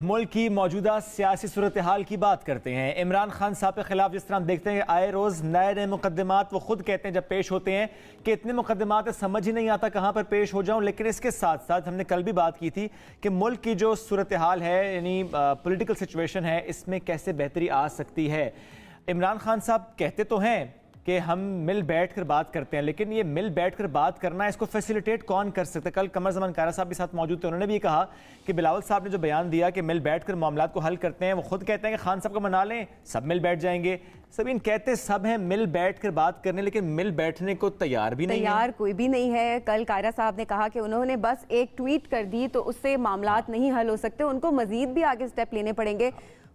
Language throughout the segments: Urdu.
ملک کی موجودہ سیاسی صورتحال کی بات کرتے ہیں۔ عمران خان صاحب کے خلاف جس طرح ہم دیکھتے ہیں آئے روز نئے مقدمات وہ خود کہتے ہیں جب پیش ہوتے ہیں کہ اتنے مقدمات سمجھ ہی نہیں آتا کہاں پر پیش ہو جاؤں، لیکن اس کے ساتھ ساتھ ہم نے کل بھی بات کی تھی کہ ملک کی جو صورتحال ہے یعنی پولیٹیکل سچویشن ہے اس میں کیسے بہتری آ سکتی ہے۔ عمران خان صاحب کہتے تو ہیں کہ ہم مل بیٹھ کر بات کرتے ہیں، لیکن یہ مل بیٹھ کر بات کرنا اس کو فیسیلیٹیٹ کون کر سکتا ہے؟ کل قمر زمان کارا صاحب بھی ساتھ موجود تھے، انہوں نے بھی کہا کہ بلاول صاحب نے جو بیان دیا کہ مل بیٹھ کر معاملات کو حل کرتے ہیں، وہ خود کہتے ہیں کہ خان صاحب کو منا لیں سب مل بیٹھ جائیں گے۔ سبین کہتے سب ہیں مل بیٹھ کر بات کرنے، لیکن مل بیٹھنے کو تیار بھی نہیں ہے، تیار کوئی بھی نہیں ہے۔ کل کائرہ صاحب نے کہا کہ انہوں نے بس ایک ٹویٹ کر دی تو اس سے معاملات نہیں حل ہو سکتے، ان کو مزید بھی آگے سٹیپ لینے پڑیں گے،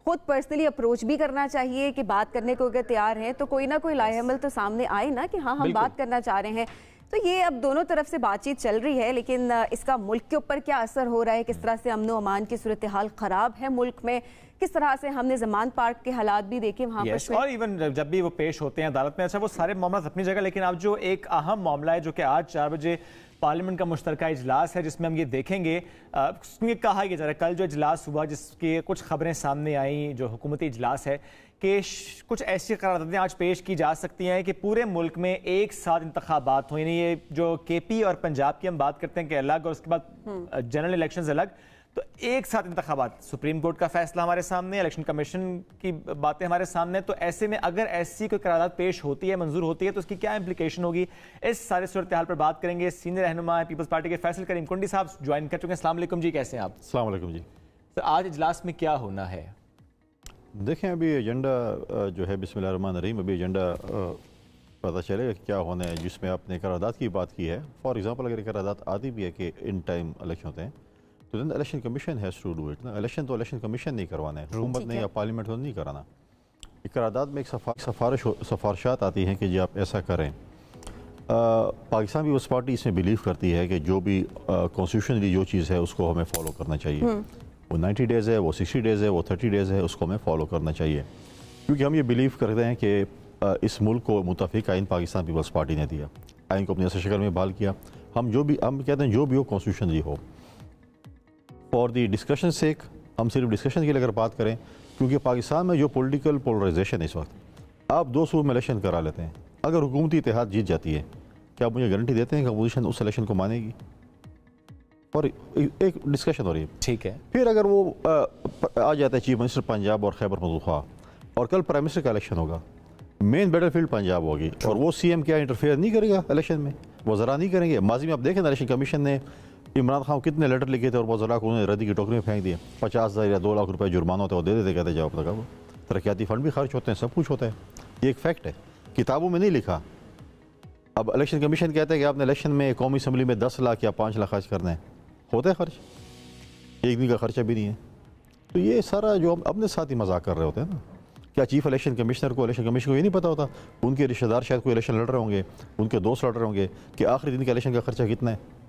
خود پرسنلی اپروچ بھی کرنا چاہیے کہ بات کرنے کو اگر تیار ہیں تو کوئی نہ کوئی لائحہ عمل تو سامنے آئے نا کہ ہاں ہم بات کرنا چاہ رہے ہیں۔ تو یہ اب دونوں طرف سے بات چیت چل رہی ہے، لیکن اس کا ملک کے اوپر کیا اثر ہو رہا ہے، کس طرح سے امن و امان کی صورتحال خراب ہے ملک میں، کس طرح سے ہم نے زمان پارک کے حالات بھی دیکھے وہاں پر اور ایون جب بھی وہ پیش ہوتے ہیں عدالت میں، اچھا وہ سارے معاملات اپنی جگہ، لیکن اب جو ایک اہم معاملہ ہے جو کہ آج 4 بجے پارلیمنٹ کا مشترکہ اجلاس ہے جس میں ہم یہ دیکھیں گے، کہا یہ جا رہا ہے کل جو اجلاس ہوا جس کی کچھ خبریں سامنے آئیں جو حکومتی اجلاس ہے کہ کچھ ایسی قراردادیں آج پیش کی جا سکتی ہیں کہ پورے ملک میں ایک ساتھ انتخابات ہوں، یعنی یہ جو کے پی اور پنجاب کی ہم بات کرتے ہیں کہ الگ اور اس کے بعد جنرل الیکشنز الگ، تو ایک ساتھ انتخابات، سپریم کورٹ کا فیصلہ ہمارے سامنے، الیکشن کمیشن کی باتیں ہمارے سامنے، تو ایسے میں اگر ایسی کوئی قرارداد پیش ہوتی ہے، منظور ہوتی ہے تو اس کی کیا امپلیکیشن ہوگی؟ اس سارے صورتحال پر بات کریں گے۔ سینئر رہنما ہے پیپلز پارٹی کے فیصل کریم کنڈی صاحب جوائن کر چکے ہیں۔ السلام علیکم جی، کیسے ہیں آپ؟ السلام علیکم جی۔ تو آج اجلاس میں کیا ہونا ہے؟ دیکھیں ابھی ایجنڈا جو ہے بسم اللہ الرحمن الرحیم، ابھی ایجنڈا پتہ چلے گا کیا ہونا ہے، جس میں آپ نے قرارداد کی بات کی ہے۔ فار ایگزامپل اگر قرارداد آتی بھی ہے کہ ان ٹائم الیکشن ہوتے ہیں تو then election commission has to do it نا، الیکشن تو الیکشن کمیشن نہیں کروانا ہے، حکومت نے یا پارلیمنٹ کو نہیں کرانا۔ قرارداد میں ایک سفارشات آتی ہیں کہ جی آپ ایسا کریں۔ پاکستان پیپلز پارٹی اس میں بلیو کرتی ہے کہ جو بھی کانسٹیٹیوشنلی جو چیز ہے اس کو ہمیں فالو کرنا چاہیے، وہ 90 ڈیز ہے، وہ 60 ڈیز ہے، وہ 30 ڈیز ہے، اس کو ہمیں فالو کرنا چاہیے، کیونکہ ہم یہ بلیو کرتے ہیں کہ اس ملک کو متفق آئین پاکستان پیپلز پارٹی نے دیا، آئین کو اپنی اصل شکل میں بحال کیا۔ ہم کہتے ہیں جو بھی ہو کانسٹیٹیوشنلی ہو، فار دی ڈسکشن سیک، ہم صرف ڈسکشن کے لیے اگر بات کریں، کیونکہ پاکستان میں جو پولیٹیکل پولرائزیشن ہے اس وقت، آپ 2 صوبوں میں الیکشن کرا لیتے ہیں، اگر حکومتی اتحاد جیت جاتی ہے کیا آپ مجھے گارنٹی دیتے ہیں کہ اپوزیشن اس الیکشن کو مانے گی؟ اور ایک ڈسکشن ہو رہی ہے، ٹھیک ہے۔ پھر اگر وہ آ جاتا ہے چیف منسٹر پنجاب اور خیبر پختونخوا اور کل پرائم منسٹر کا الیکشن ہوگا، مین بیٹل فیلڈ پنجاب ہوگی، اور وہ سی ایم کیا انٹرفیئر نہیں کرے گا الیکشن میں، وزراء نہیں کریں گے۔ ماضی میں آپ دیکھیں الیکشن کمیشن نے عمران خان کتنے لیٹر لکھے تھے اور وزراء کو انہوں نے ردی کی ٹوکری میں پھینک دیے، 50,000 یا 2 لاکھ روپے جرمانہ ہوتا ہے وہ دے دیتے، کہتے جاؤ اپنا کام، ترقیاتی فنڈ بھی خرچ ہوتے ہیں، سب کچھ ہوتا ہے، یہ ایک فیکٹ ہے، کتابوں میں نہیں لکھا۔ اب الیکشن کمیشن کہتا ہے کہ آپ نے الیکشن میں قومی اسمبلی میں 10 لاکھ یا 5 لاکھ خرچ کرنا ہے، ہوتا ہے خرچ، ایک دن کا خرچہ بھی نہیں ہے۔ تو یہ سارا جو ہم اپنے ساتھ ہی مذاق کر رہے ہوتے ہیں نا، کیا چیف الیکشن کمشنر کو، الیکشن کمیشن کو یہ نہیں پتہ ہوتا، ان کے رشتہ دار شاید کوئی الیکشن لڑ رہے ہوں گے، ان کے دوست لڑ رہے ہوں گے کہ آخری دن کے الیکشن کا خرچہ کتنا ہے،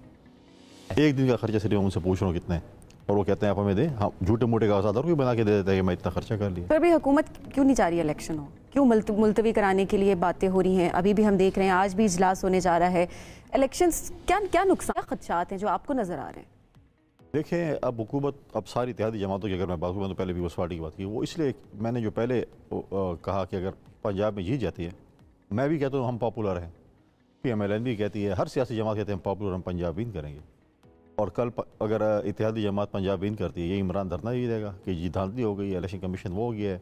ایک دن کا خرچہ صرف ان سے پوچھ رہا ہوں کتنا ہے، اور وہ کہتے ہیں آپ ہمیں دیں، ہم جھوٹے موٹے کاغذات اور کوئی بنا کے دے دیتا ہے کہ میں اتنا خرچہ کر لیا۔ پھر بھی حکومت کیوں نہیں چاہ رہی الیکشن ہو، کیوں ملتوی کرانے کے لیے باتیں ہو رہی ہیں؟ ابھی بھی ہم دیکھ رہے ہیں آج بھی اجلاس ہونے جا رہا ہے، الیکشنز کیا نقصان خدشات ہیں جو آپ کو نظر آ رہے ہیں؟ دیکھیں اب حکومت، اب ساری اتحادی جماعتوں کی اگر میں بات کروں تو پہلے پیپلز پارٹی کی بات کی، وہ اس لیے میں نے جو پہلے کہا کہ اگر پنجاب میں جیت جاتی ہے، میں بھی کہتا ہوں ہم پاپولر ہیں، پی ایم ایل این بھی کہتی ہے، ہر سیاسی جماعت کہتے ہیں ہم پاپولر، ہم پنجاب ون کریں گے، اور کل اگر اتحادی جماعت پنجاب ون کرتی ہے، یہ عمران دھرنا ہی دے گا کہ جی دھاندلی ہو گئی، الیکشن کمیشن وہ ہو گیا ہے،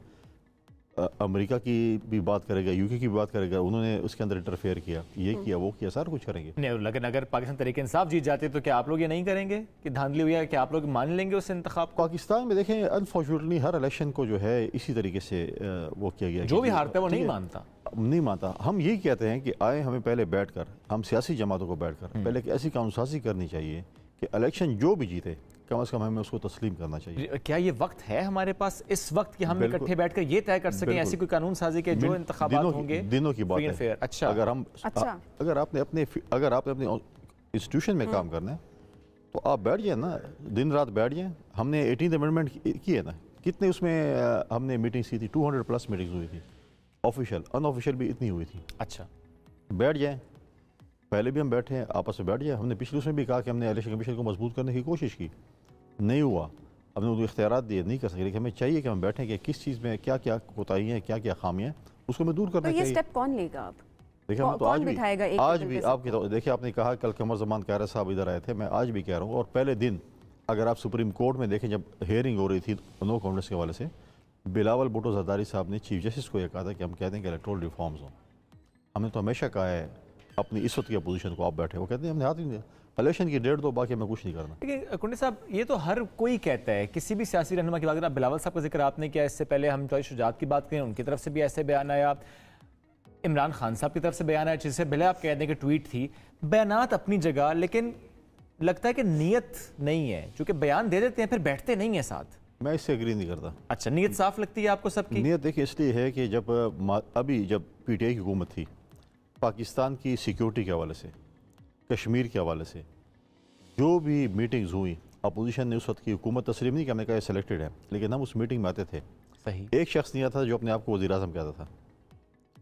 امریکہ کی بھی بات کرے گا، یو کے کی بھی بات کرے گا، انہوں نے اس کے اندر انٹرفیئر کیا، یہ کیا وہ کیا، سارا کچھ کریں گے۔ لیکن اگر پاکستان تحریک انصاف جیت جاتے تو کیا آپ لوگ یہ نہیں کریں گے کہ دھاندلی ہوئی ہے، کہ آپ لوگ مان لیں گے اس انتخاب کو؟ پاکستان میں دیکھیں انفارچونیٹلی ہر الیکشن کو جو ہے اسی طریقے سے وہ کیا گیا، جو بھی ہارتا ہے وہ نہیں مانتا۔ ہم یہی کہتے ہیں کہ آئے ہمیں پہلے بیٹھ کر، ہم سیاسی جماعتوں کو بیٹھ کر پہلے ایسی قانون سازی کرنی چاہیے کہ الیکشن جو بھی جیتے کم از کم ہمیں اس کو تسلیم کرنا چاہیے۔ کیا یہ وقت ہے ہمارے پاس اس وقت کہ ہم اکٹھے بیٹھ کر یہ طے کر سکیں ایسی کوئی قانون سازی کے جو انتخابات ہوں گے دنوں کی بات ہے؟ اچھا، اگر آپ نے اپنے انسٹیٹیوشن میں کام کرنا ہے تو آپ بیٹھ جائیں نا، دن رات بیٹھ جائیں۔ ہم نے 18th امینڈمنٹ کی ہے نا، کتنے اس میں ہم نے میٹنگز کی تھی، 200+ میٹنگز ہوئی تھی، آفیشیل ان آفیشیل بھی اتنی ہوئی تھی۔ اچھا، بیٹھ جائیں، پہلے بھی ہم بیٹھے ہیں، آپس میں بیٹھ جائیں۔ ہم نے پچھلے اس میں بھی کہا کہ ہم نے الیکشن کمیشن کو مضبوط کرنے کی کوشش کی، نہیں ہوا، ہم نے ان کو اختیارات دیے نہیں کر سکے، لیکن ہمیں چاہیے کہ ہم بیٹھیں کہ کس چیز میں کیا کیا کوتاہیاں ہیں، کیا کیا خامیاں ہیں، اس کو ہمیں دور کرنا تو یہ چاہیے۔ سٹیپ کون لے گا اب؟ دیکھیں ہم تو کون بٹھائے گا آج بھی آپ کی دیکھیں، آپ نے کہا کل قمر زمان قاہرہ صاحب ادھر آئے تھے، میں آج بھی کہہ رہا ہوں، اور پہلے دن اگر آپ سپریم کورٹ میں دیکھیں جب ہیئرنگ ہو رہی تھی نو کانگریس کے حوالے سے، بلاول بھٹو زرداری صاحب نے چیف جسٹس کو یہ کہا تھا کہ ہم کہتے ہیں کہ الیکٹرول ریفارمز ہوں۔ ہم نے تو ہمیشہ کہا ہے اپنی اس وقت کی اپوزیشن کو، آپ بیٹھے وہ کہتے ہیں ہم نے ہاتھ نہیں دیا، الیکشن کی ڈیٹ دو، باقی ہمیں کچھ نہیں کرنا۔ لیکن کنڈے صاحب یہ تو ہر کوئی کہتا ہے، کسی بھی سیاسی رہنما کی بات کریں، بلاول صاحب کا ذکر آپ نے کیا، اس سے پہلے ہم چوہدری شجاعت کی بات کریں، ان کی طرف سے بھی ایسے بیان آیا، عمران خان صاحب کی طرف سے بیان آیا، جس سے پہلے آپ کہہ دیں کہ ٹویٹ تھی، بیانات اپنی جگہ، لیکن لگتا ہے کہ نیت نہیں ہے، چونکہ بیان دے دیتے ہیں پھر بیٹھتے نہیں ہیں ساتھ۔ میں اس سے اگری نہیں کرتا۔ اچھا، نیت صاف لگتی ہے آپ کو سب کی؟ نیت دیکھیں اس لیے ہے کہ جب ابھی جب پی ٹی آئی کی حکومت تھی، پاکستان کی سیکیورٹی کے حوالے سے، کشمیر کے حوالے سے جو بھی میٹنگز ہوئی، اپوزیشن نے اس وقت کی حکومت تسلیم نہیں کہ ہم نے کہا یہ سلیکٹڈ ہے، لیکن ہم اس میٹنگ میں آتے تھے، صحیح، ایک شخص نہیں آتا جو اپنے آپ کو وزیر اعظم کہتا تھا،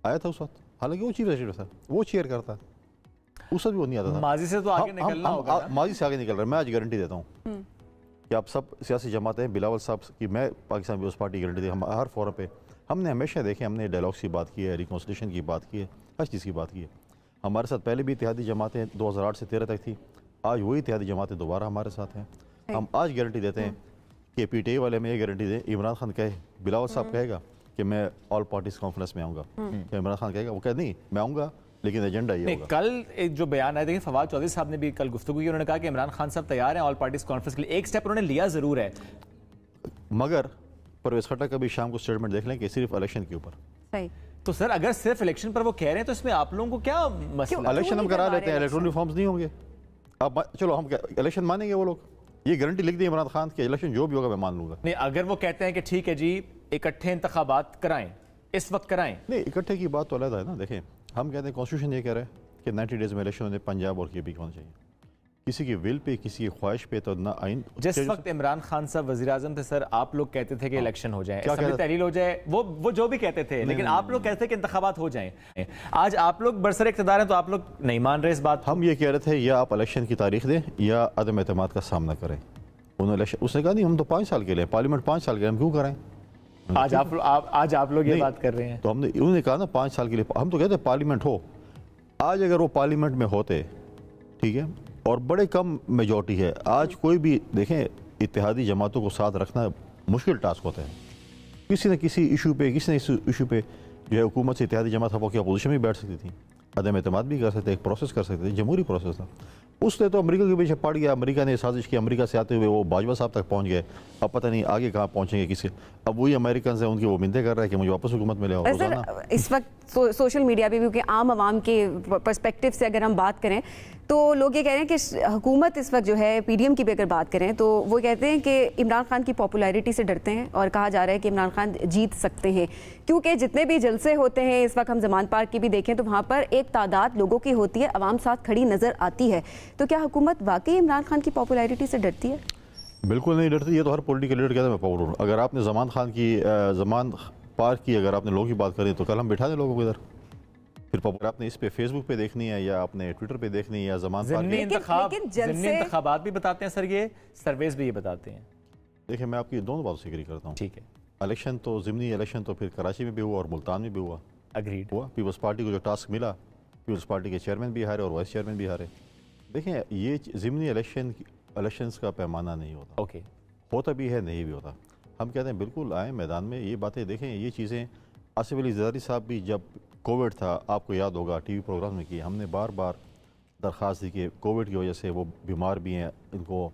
آیا تھا اس وقت، حالانکہ وہ چیف سیکرٹری تھا، وہ چیئر کرتا، اس وقت بھی وہ نہیں آتا تھا۔ ماضی سے تو آگے نکلنا ہوگا نا؟ ماضی سے آگے نکل رہا ہے، میں آج گارنٹی دیتا ہوں کہ آپ سب سیاسی جماعتیں، بلاول صاحب کی، میں پاکستان پیپلز پارٹی کی گارنٹی دی، ہم ہر فورم پہ ہم نے ہمیشہ دیکھیں، ہم نے ڈائلاگس کی بات کی ہے، ریکنسلیشن کی بات کی ہے، ہر چیز کی بات کی ہے۔ ہمارے ساتھ پہلے بھی اتحادی جماعتیں 2008 سے 13 تک تھی، آج وہی اتحادی جماعتیں دوبارہ ہمارے ساتھ ہیں۔ ہم آج گارنٹی دیتے ہیں کہ پی ٹی آئی والے میں یہ گارنٹی دیں، عمران خان کہے، بلاول صاحب کہے گا کہ میں آل پارٹیز کانفرنس میں آؤں گا، کہ عمران خان کہے گا، وہ کہے نہیں میں آؤں گا لیکن ایجنڈا یہ ہوگا۔ کل ایک جو بیان آئے، دیکھیں فواد چودھری صاحب نے بھی کل گفتگو کی، انہوں نے کہا کہ عمران خان صاحب تیار ہیں آل پارٹیز کانفرنس کے لیے، ایک سٹیپ انہوں نے لیا ضرور ہے، مگر پرویز خٹک کا بھی شام کو اسٹیٹمنٹ دیکھ لیں کہ صرف الیکشن کے اوپر۔ صحیح، تو سر اگر صرف الیکشن پر وہ کہہ رہے ہیں تو اس میں آپ لوگوں کو کیا مسئلہ؟ الیکشن ہم کرا لیتے ہیں، الیکٹرول ریفارمز نہیں ہوں گے، اب چلو ہم الیکشن مانیں گے، وہ لوگ یہ گارنٹی لکھ دی عمران خان کہ الیکشن جو بھی ہوگا میں مان لوں گا۔ نہیں، اگر وہ کہتے ہیں کہ ٹھیک ہے جی اکٹھے انتخابات کرائیں، اس وقت کرائیں، نہیں اکٹھے کی بات تو علیحدہ ہے نا۔ دیکھیں ہم کہتے ہیں کانسٹیٹیوشن یہ کہہ رہے ہیں کہ 90 ڈیز میں الیکشن ہونے پنجاب اور کے پی ہونا چاہیے، کسی کی ول پہ کسی کی خواہش پہ تو نہ آئین۔ جس وقت عمران خان صاحب وزیر اعظم تھے سر، آپ لوگ کہتے تھے کہ الیکشن ہو جائیں، اسمبلی تحلیل ہو جائے، وہ جو بھی کہتے تھے، لیکن آپ لوگ کہتے تھے کہ انتخابات ہو جائیں۔ آج آپ لوگ برسر اقتدار ہیں تو آپ لوگ نہیں مان رہے اس بات۔ ہم یہ کہہ رہے تھے یا آپ الیکشن کی تاریخ دیں یا عدم اعتماد کا سامنا کریں، اس نے کہا نہیں ہم تو 5 سال کے لیے، پارلیمنٹ 5 سال کے لیے، ہم کیوں کریں؟ آج آپ لوگ یہ بات کر رہے ہیں تو ہم نے انہوں نے کہا نا 5 سال کے لیے، ہم تو کہتے ہیں پارلیمنٹ ہو۔ آج اگر وہ پارلیمنٹ میں ہوتے، ٹھیک ہے، اور بڑے کم میجورٹی ہے، آج کوئی بھی دیکھیں اتحادی جماعتوں کو ساتھ رکھنا مشکل ٹاسک ہوتا ہے، کسی نہ کسی ایشو پہ جو ہے حکومت سے اتحادی جماعت کی اپوزیشن بھی بیٹھ سکتی تھی، عدم اعتماد بھی کر سکتے، ایک پروسیس کر سکتے تھے، جمہوری پروسیس تھا۔ اس نے تو امریکہ کے پیچھے پڑ گیا، امریکہ نے سازش کی، امریکہ سے آتے ہوئے وہ باجوہ صاحب تک پہنچ گئے، اب پتہ نہیں آگے کہاں پہنچیں گے کسی۔ اب وہی امریکنز ہیں، ان کی وہ منتیں کر رہے ہیں کہ مجھے واپس حکومت ملے۔ سر اس وقت سوشل میڈیا پہ بھی کیونکہ عام عوام کے پرسپیکٹو سے اگر ہم بات کریں تو لوگ یہ کہہ رہے ہیں کہ حکومت اس وقت جو ہے پی ڈی ایم کی بھی اگر بات کریں تو وہ کہتے ہیں کہ عمران خان کی پاپولیرٹی سے ڈرتے ہیں، اور کہا جا رہا ہے کہ عمران خان جیت سکتے ہیں، کیونکہ جتنے بھی جلسے ہوتے ہیں اس وقت ہم زمان پارک کی بھی دیکھیں تو وہاں پر ایک تعداد لوگوں کی ہوتی ہے، عوام ساتھ کھڑی نظر آتی ہے، تو کیا حکومت واقعی عمران خان کی پاپولیرٹی سے ڈرتی ہے؟ بالکل نہیں ڈرتی، یہ تو ہر پولیٹیکل لیڈر کہتا ہے میں پاور ہوں۔ اگر آپ نے زمان پارک کی اگر آپ نے لوگوں کی بات کریں تو کل ہم بٹھا دیں لوگوں کو ادھر، پھر اگر آپ نے اس پہ فیس بک پہ دیکھنی ہے یا آپ نے ٹویٹر پہ دیکھنی ہے یا زمان پارک۔ ضمنی انتخابات بھی بتاتے ہیں سر، یہ سرویز بھی یہ بتاتے ہیں۔ دیکھیں میں آپ کی دونوں باتوں سے اگری کرتا ہوں، ٹھیک ہے، الیکشن تو ضمنی الیکشن تو پھر کراچی میں بھی ہوا اور ملتان میں بھی ہوا، اگریڈ پیپلز پارٹی کو جو ٹاسک ملا، پیپلز پارٹی کے چیئرمین بھی ہارے اور وائس چیئرمین بھی ہارے۔ دیکھیں یہ ضمنی الیکشنز کا پیمانہ نہیں ہوتا، اوکے، ہوتا بھی ہے نہیں بھی ہوتا۔ ہم کہتے ہیں بالکل آئیں میدان میں، یہ باتیں دیکھیں، یہ چیزیں آصف علی زرداری صاحب بھی جب کووڈ تھا آپ کو یاد ہوگا ٹی وی پروگرام میں کی، ہم نے بار بار درخواست دی کہ کووڈ کی وجہ سے وہ بیمار بھی ہیں، ان کو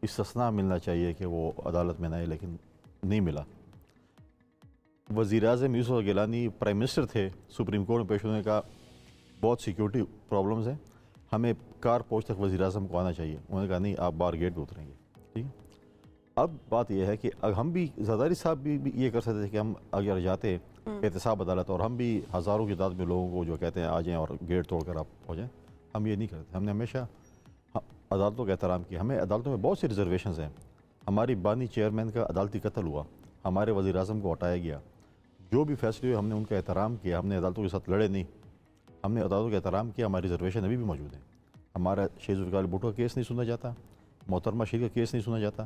استثناء ملنا چاہیے کہ وہ عدالت میں نہ آئے، لیکن نہیں ملا۔ وزیر اعظم یوسف گیلانی پرائم منسٹر تھے، سپریم کورٹ میں پیش ہونے کا بہت سیکیورٹی پرابلمز ہیں، ہمیں کار پوچھ تک وزیر اعظم کو آنا چاہیے، انہوں نے کہا نہیں آپ بار گیٹ پہ اتریں گے، ٹھیک۔ اب بات یہ ہے کہ ہم بھی زرداری صاحب بھی یہ کر سکتے تھے کہ ہم اگر جاتے احتساب عدالت اور ہم بھی ہزاروں کی تعداد میں لوگوں کو جو کہتے ہیں آ جائیں اور گیٹ توڑ کر آپ ہو جائیں، ہم یہ نہیں کرتے۔ ہم نے ہمیشہ عدالتوں کا احترام کیا، ہمیں عدالتوں میں بہت سی ریزرویشنز ہیں، ہماری بانی چیئرمین کا عدالتی قتل ہوا، ہمارے وزیر اعظم کو ہٹایا گیا، جو بھی فیصلے ہوئے ہم نے ان کا احترام کیا، ہم نے عدالتوں کے ساتھ لڑے نہیں، ہم نے عدالتوں کا احترام کیا، ہماری ریزرویشن ابھی بھی موجود ہیں۔ ہمارا شیخ ذوالفقار بھٹو کا کیس نہیں سنا جاتا، محترمہ شیخ کا کیس نہیں سنا جاتا،